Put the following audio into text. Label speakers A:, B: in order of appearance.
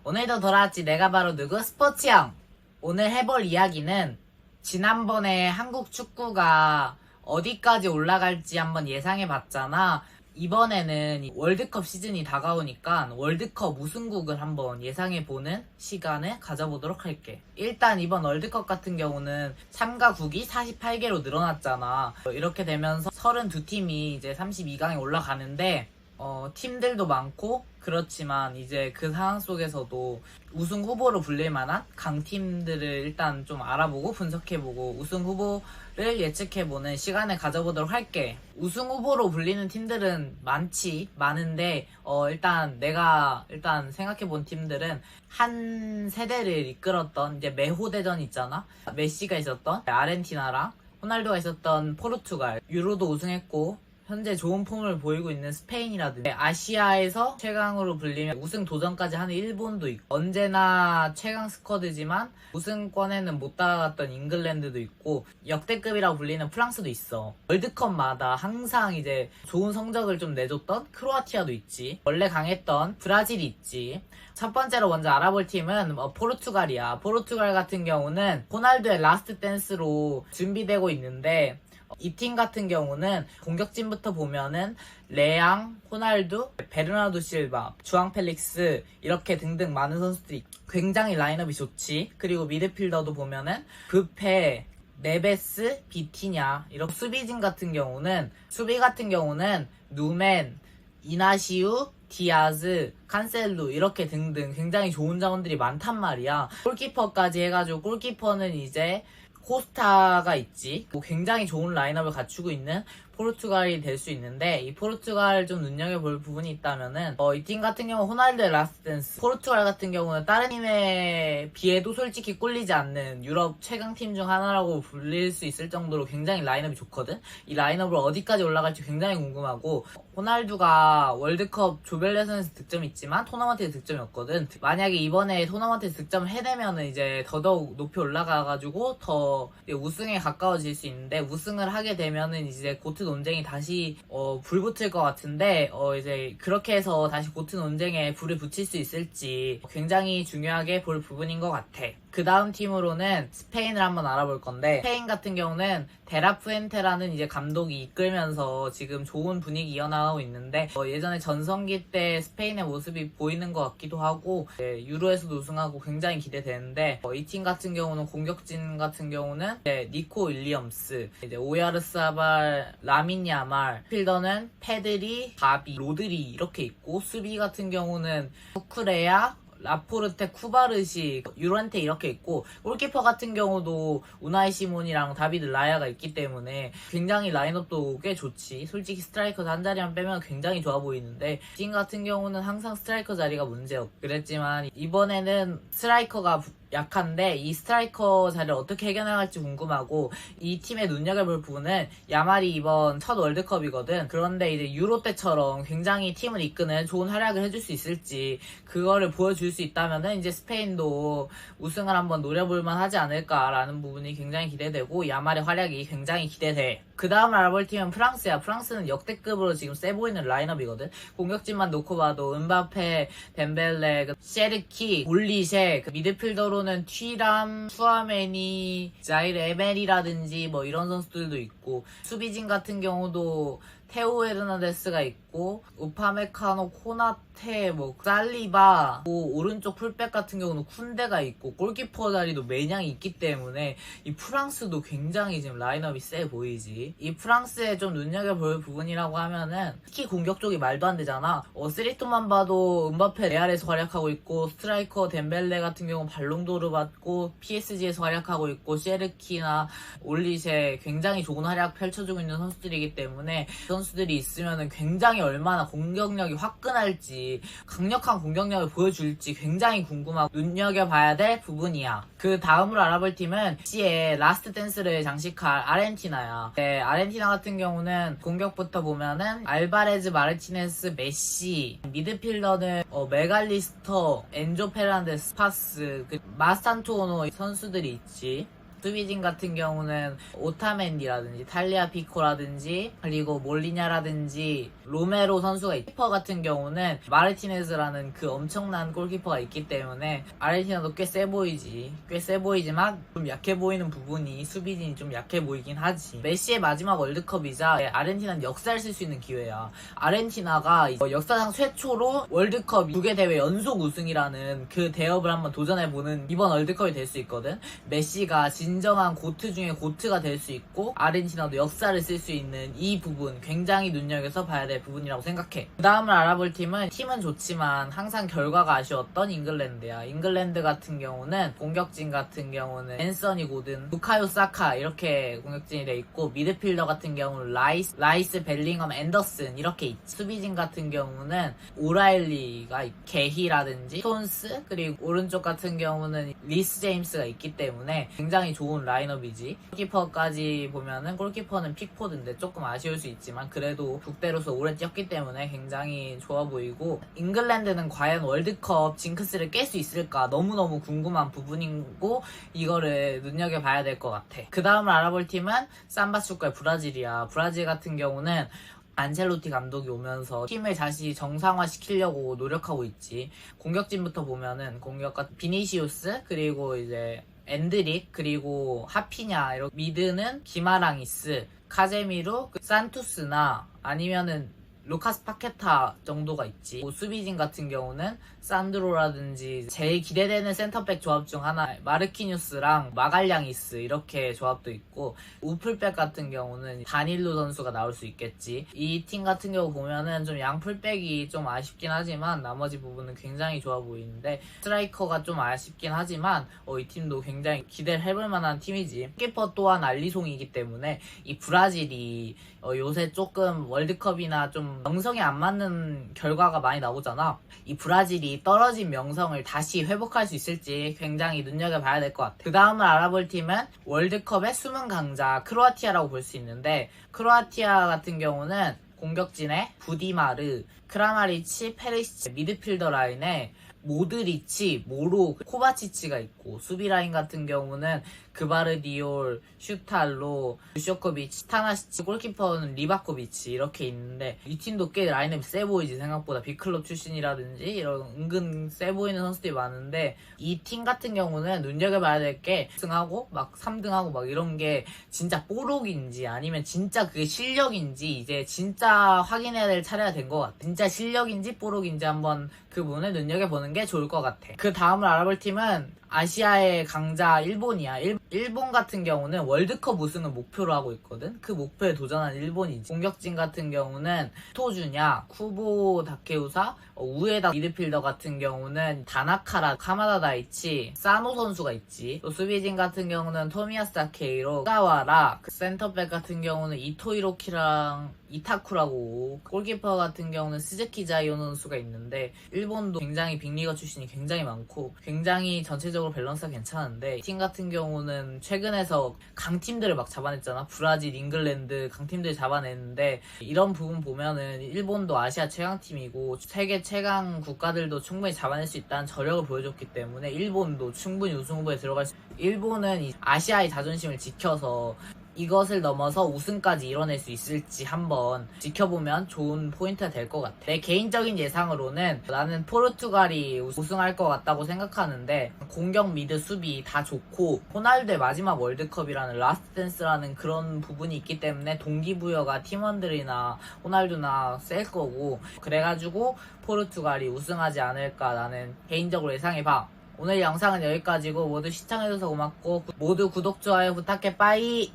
A: 오늘도 돌아왔지. 내가 바로 누구? 스포츠형. 오늘 해볼 이야기는 지난번에 한국 축구가 어디까지 올라갈지 한번 예상해봤잖아. 이번에는 월드컵 시즌이 다가오니까 월드컵 우승국을 한번 예상해보는 시간을 가져보도록 할게. 일단 이번 월드컵 같은 경우는 참가국이 48개로 늘어났잖아. 이렇게 되면서 32팀이 이제 32강에 올라가는데 팀들도 많고 그렇지만 이제 그 상황 속에서도 우승 후보로 불릴 만한 강팀들을 일단 좀 알아보고 분석해보고 우승 후보를 예측해보는 시간을 가져보도록 할게. 우승 후보로 불리는 팀들은 많은데 내가 생각해본 팀들은 한 세대를 이끌었던 이제 메호대전 있잖아. 메시가 있었던 아르헨티나랑 호날두가 있었던 포르투갈, 유로도 우승했고 현재 좋은 폼을 보이고 있는 스페인이라든지 아시아에서 최강으로 불리면 우승 도전까지 하는 일본도 있고 언제나 최강 스쿼드지만 우승권에는 못 다가갔던 잉글랜드도 있고 역대급이라고 불리는 프랑스도 있어. 월드컵마다 항상 이제 좋은 성적을 좀 내줬던 크로아티아도 있지. 원래 강했던 브라질이 있지. 첫 번째로 먼저 알아볼 팀은 포르투갈이야. 포르투갈 같은 경우는 호날두의 라스트 댄스로 준비되고 있는데 이 팀 같은 경우는 공격진부터 보면은 레앙, 호날두, 베르나르도 실바, 주앙 펠릭스 이렇게 등등 많은 선수들이 굉장히 라인업이 좋지. 그리고 미드필더도 보면은 뷔페, 네베스, 비티냐 이렇게 수비 같은 경우는 누멘, 이나시우, 디아즈, 칸셀루 이렇게 등등 굉장히 좋은 자원들이 많단 말이야. 골키퍼까지 해가지고 골키퍼는 이제 코스타가 있지. 굉장히 좋은 라인업을 갖추고 있는 포르투갈이 될 수 있는데 이 포르투갈 좀 눈여겨볼 부분이 있다면은 이 팀 같은 경우 호날두의 라스트 댄스. 포르투갈 같은 경우는 다른 팀에 비해도 솔직히 꿀리지 않는 유럽 최강팀 중 하나라고 불릴 수 있을 정도로 굉장히 라인업이 좋거든. 이 라인업을 어디까지 올라갈지 굉장히 궁금하고 호날두가 월드컵 조별예선에서 득점이 있지만 토너먼트에서 득점이 없거든. 만약에 이번에 토너먼트에서 득점을 해내면은 이제 더더욱 높이 올라가가지고 더 우승에 가까워질 수 있는데 우승을 하게 되면은 이제 고트 논쟁이 다시 불붙을 것 같은데 이제 그렇게 해서 다시 고트 논쟁에 불을 붙일 수 있을지 굉장히 중요하게 볼 부분인 것 같아. 그 다음 팀으로는 스페인을 한번 알아볼 건데 스페인 같은 경우는 데라푸엔테라는 이제 감독이 이끌면서 지금 좋은 분위기 이어나가고 있는데 예전에 전성기 때 스페인의 모습이 보이는 것 같기도 하고 유로에서도 우승하고 굉장히 기대되는데 이 팀 같은 경우는 공격진 같은 경우는 니코 윌리엄스, 이제 오야르사발, 라민 야말, 필더는 페드리, 바비, 로드리 이렇게 있고 수비 같은 경우는 쿠쿠레야, 라포르테, 쿠바르시, 유란테 이렇게 있고 골키퍼 같은 경우도 우나이 시몬이랑 다비드 라야가 있기 때문에 굉장히 라인업도 꽤 좋지. 솔직히 스트라이커 한 자리만 빼면 굉장히 좋아 보이는데 팀 같은 경우는 항상 스트라이커 자리가 문제였고 그랬지만 이번에는 스트라이커가 약한데 이 스트라이커 자리를 어떻게 해결나갈지 궁금하고 이 팀의 눈여겨볼 부분은 야말이 이번 첫 월드컵이거든. 그런데 이제 유로 때처럼 굉장히 팀을 이끄는 좋은 활약을 해줄 수 있을지 그거를 보여줄 수 있다면은 이제 스페인도 우승을 한번 노려볼만 하지 않을까라는 부분이 굉장히 기대되고 야말의 활약이 굉장히 기대돼. 그 다음 알아볼 팀은 프랑스야. 프랑스는 역대급으로 지금 세 보이는 라인업이거든. 공격진만 놓고 봐도 은바페, 덴벨레, 셰르키, 올리셰, 미드필더로는 튀람, 투아메니, 자일 에멜이라든지 뭐 이런 선수들도 있고 수비진 같은 경우도 테오 헤르나데스가 있고 우파메카노, 코나테, 살리바, 오른쪽 풀백 같은 경우는 쿤데가 있고 골키퍼 자리도 매냥 있기 때문에 이 프랑스도 굉장히 지금 라인업이 세 보이지. 이 프랑스에 좀 눈여겨볼 부분이라고 하면은 특히 공격 쪽이 말도 안 되잖아. 쓰리톤만 봐도 은바페 레알에서 활약하고 있고 스트라이커 덴벨레 같은 경우 발롱도르 받고 PSG에서 활약하고 있고 셰르키나 올리셰 굉장히 좋은 활약 펼쳐주고 있는 선수들이기 때문에 선수들이 있으면은 굉장히 얼마나 공격력이 화끈할지 강력한 공격력을 보여줄지 굉장히 궁금하고 눈여겨봐야 될 부분이야. 그 다음으로 알아볼 팀은 메시의 라스트 댄스를 장식할 아르헨티나야. 아르헨티나 같은 경우는 공격부터 보면은 알바레즈, 마르티네스, 메시, 미드필더는 메갈리스터, 엔조 페란데스, 파스, 마스탄투오노 선수들이 있지. 수비진 같은 경우는 오타멘디라든지 탈리아 피코라든지 그리고 몰리냐라든지 로메로 선수가 있고, 키퍼 같은 경우는 마르티네즈라는 그 엄청난 골키퍼가 있기 때문에 아르헨티나도 꽤 세 보이지. 꽤 세 보이지만 좀 약해 보이는 부분이 수비진이 좀 약해 보이긴 하지. 메시의 마지막 월드컵이자 아르헨티나는 역사를 쓸 수 있는 기회야. 아르헨티나가 역사상 최초로 월드컵 2개 대회 연속 우승이라는 그 대업을 한번 도전해보는 이번 월드컵이 될 수 있거든. 메시가 진정한 고트 중에 고트가 될 수 있고 아르헨티나도 역사를 쓸 수 있는 이 부분 굉장히 눈여겨서 봐야 될 부분이라고 생각해. 그 다음을 알아볼 팀은 좋지만 항상 결과가 아쉬웠던 잉글랜드야. 잉글랜드 같은 경우는 공격진 같은 경우는 앤서니 고든, 부카요 사카 이렇게 공격진이 돼 있고 미드필더 같은 경우는 라이스, 벨링엄, 앤더슨 이렇게 있지. 수비진 같은 경우는 오라일리가 게히라든지 스톤스 그리고 오른쪽 같은 경우는 리스 제임스가 있기 때문에 굉장히 좋은 라인업이지. 골키퍼까지 보면은 골키퍼는 픽포드인데 조금 아쉬울 수 있지만 그래도 국대로서 오래 뛰었기 때문에 굉장히 좋아 보이고 잉글랜드는 과연 월드컵 징크스를 깰 수 있을까 너무너무 궁금한 부분이고 이거를 눈여겨봐야 될 것 같아. 그 다음을 알아볼 팀은 삼바 축구의 브라질이야. 브라질 같은 경우는 안첼로티 감독이 오면서 팀을 다시 정상화시키려고 노력하고 있지. 공격진부터 보면은 비니시우스 그리고 이제 엔드릭 그리고 하피냐 이렇게 미드는 기마랑이스, 카제미로, 산투스나 아니면은 루카스 파케타 정도가 있지. 수비진 같은 경우는 산드로라든지 제일 기대되는 센터백 조합 중 하나 마르키뉴스랑 마갈량이스 이렇게 조합도 있고 우풀백 같은 경우는 다닐로 선수가 나올 수 있겠지. 이 팀 같은 경우 보면은 좀 양풀백이 좀 아쉽긴 하지만 나머지 부분은 굉장히 좋아 보이는데 스트라이커가 좀 아쉽긴 하지만 이 팀도 굉장히 기대를 해볼 만한 팀이지. 키퍼 또한 알리송이기 때문에 이 브라질이 요새 조금 월드컵이나 좀 명성에 안 맞는 결과가 많이 나오잖아. 이 브라질이 떨어진 명성을 다시 회복할 수 있을지 굉장히 눈여겨봐야 될 것 같아. 그 다음을 알아볼 팀은 월드컵의 숨은 강자 크로아티아라고 볼 수 있는데 크로아티아 같은 경우는 공격진에 부디마르, 크라마리치, 페리시치 미드필더 라인에 모드리치, 모로, 코바치치가 있고 수비 라인 같은 경우는 그바르디올, 슈탈로, 유쇼코비치, 타나시치, 골키퍼는 리바코비치 이렇게 있는데 이 팀도 꽤 라인업이 세 보이지. 생각보다 빅클럽 출신이라든지 이런 은근 세 보이는 선수들이 많은데 이 팀 같은 경우는 눈여겨봐야 될 게 2등하고 막 3등하고 막 이런 게 진짜 뽀록인지 아니면 진짜 그게 실력인지 이제 진짜 확인해야 될 차례가 된 것 같아. 진짜 실력인지 뽀록인지 한번 그 부분을 눈여겨보는 게 좋을 것 같아. 그 다음을 알아볼 팀은 아시아의 강자 일본이야. 일본 같은 경우는 월드컵 우승을 목표로 하고 있거든. 그 목표에 도전한 일본이지. 공격진 같은 경우는 토주냐, 쿠보 다케우사, 우에다 미드필더 같은 경우는 다나카라, 카마다 다이치, 사노 선수가 있지. 또 수비진 같은 경우는 토미야스 다케이로, 가와라, 센터백 같은 경우는 이토이로키랑 이타쿠라고, 골키퍼 같은 경우는 스즈키 자이오 선수가 있는데 일본도 굉장히 빅리거 출신이 굉장히 많고 굉장히 전체적으로 밸런스가 괜찮은데 팀 같은 경우는 최근에서 강팀들을 막 잡아냈잖아. 브라질, 잉글랜드 강팀들 잡아냈는데 이런 부분 보면은 일본도 아시아 최강팀이고 세계 최강 국가들도 충분히 잡아낼 수 있다는 저력을 보여줬기 때문에 일본도 충분히 우승 후보에 들어갈 수. 일본은 아시아의 자존심을 지켜서 이것을 넘어서 우승까지 이뤄낼 수 있을지 한번 지켜보면 좋은 포인트가 될 것 같아. 내 개인적인 예상으로는 나는 포르투갈이 우승할 것 같다고 생각하는데 공격 미드 수비 다 좋고 호날두의 마지막 월드컵이라는 라스트 댄스라는 그런 부분이 있기 때문에 동기부여가 팀원들이나 호날두나 셀 거고 그래가지고 포르투갈이 우승하지 않을까 나는 개인적으로 예상해봐. 오늘 영상은 여기까지고 모두 시청해줘서 고맙고 모두 구독, 좋아요 부탁해. 빠이.